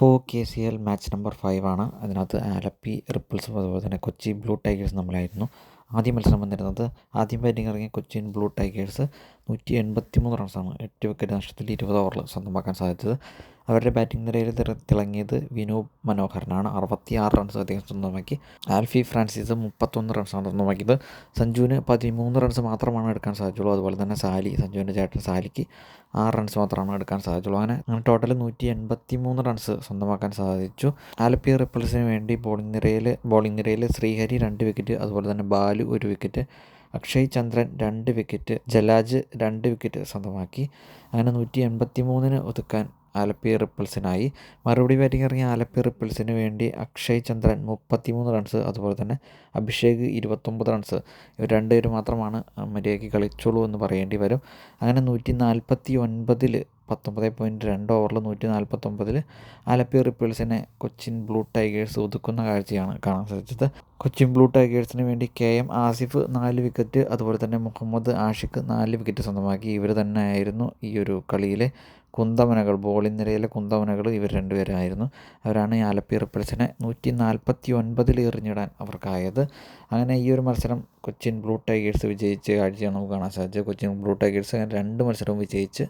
ഇപ്പോൾ KCL match number 5 ആണ്. അതിനകത്ത് ആലപ്പി റിപ്പിൾസും അതുപോലെ തന്നെ കൊച്ചി ബ്ലൂ ടൈഗേഴ്സും തമ്മിലായിരുന്നു ആദ്യ മത്സരം വന്നിരുന്നത്. ആദ്യം ബാറ്റിംഗ് ഇറങ്ങിയ കൊച്ചിൻ ബ്ലൂ ടൈഗേഴ്സ് 183 റൺസാണ് 8 വിക്കറ്റ് നഷ്ടത്തിൽ 20 ഓവറിൽ സ്വന്തമാക്കാൻ സാധിച്ചത്. അവരുടെ ബാറ്റിംഗ് നിരയിൽ തിളങ്ങിയത് വിനൂപ് മനോഹരനാണ്. 66 റൺസ് അദ്ദേഹം സ്വന്തമാക്കി. ആൽഫി ഫ്രാൻസിസ് 31 റൺസാണ് സ്വന്തമാക്കിയത്. സഞ്ജുവിന് 13 റൺസ് മാത്രമാണ് എടുക്കാൻ സാധിച്ചുള്ളൂ. അതുപോലെ തന്നെ സഞ്ജുവിൻ്റെ ചേട്ടൻ സാലിക്ക് 6 റൺസ് മാത്രമാണ് എടുക്കാൻ സാധിച്ചുള്ളൂ. അങ്ങനെ ടോട്ടൽ 183 റൺസ് സ്വന്തമാക്കാൻ സാധിച്ചു. ആലപ്പി റിപ്പിൾസിന് വേണ്ടി ബോളിംഗ് നിരയിൽ ശ്രീഹരി 2 വിക്കറ്റ്, അതുപോലെ തന്നെ ബാലു 1 വിക്കറ്റ്, അക്ഷയ് ചന്ദ്രൻ 2 വിക്കറ്റ്, ജലാജ് 2 വിക്കറ്റ് സ്വന്തമാക്കി. അങ്ങനെ 183 ഒതുക്കാൻ ആലപ്പി റിപ്പിൾസിനായി. മറുപടി ബാറ്റിംഗ് ഇറങ്ങിയ ആലപ്പി റിപ്പിൾസിന് വേണ്ടി അക്ഷയ് ചന്ദ്രൻ 33 റൺസ്, അതുപോലെ തന്നെ അഭിഷേക് 29 റൺസ്. ഇവർ രണ്ടുപേരും മാത്രമാണ് മര്യാദയ്ക്ക് കളിച്ചുള്ളൂ എന്ന് പറയേണ്ടി വരും. അങ്ങനെ 149 19.2 ഓവറിൽ 149 ആലപ്പി റിപ്പിൾസിനെ കൊച്ചിൻ ബ്ലൂ ടൈഗേഴ്സ് ഒതുക്കുന്ന കാഴ്ചയാണ് കാണാൻ സാധിച്ചത്. കൊച്ചിൻ ബ്ലൂ ടൈഗേഴ്സിന് വേണ്ടി KM ആസിഫ് 4 വിക്കറ്റ്, അതുപോലെ തന്നെ മുഹമ്മദ് ആഷിഖ് 4 വിക്കറ്റ് സ്വന്തമാക്കി. ഇവർ തന്നെയായിരുന്നു ഈ ഒരു കളിയിലെ കുന്തമനകൾ. ബോളിംഗ് നിരയിലെ കുന്തമനകൾ ഇവർ രണ്ടുപേരായിരുന്നു. അവരാണ് ഈ ആലപ്പി റിപ്പിൾസിനെ 149 എറിഞ്ഞിടാൻ അവർക്കായത്. അങ്ങനെ ഈ ഒരു മത്സരം കൊച്ചിൻ ബ്ലൂ ടൈഗേഴ്സ് വിജയിച്ച കാഴ്ചയാണ് നമുക്ക് കാണാൻ സാധിച്ചത്. കൊച്ചിൻ ബ്ലൂ ടൈഗേഴ്സ് 2 മത്സരവും വിജയിച്ച്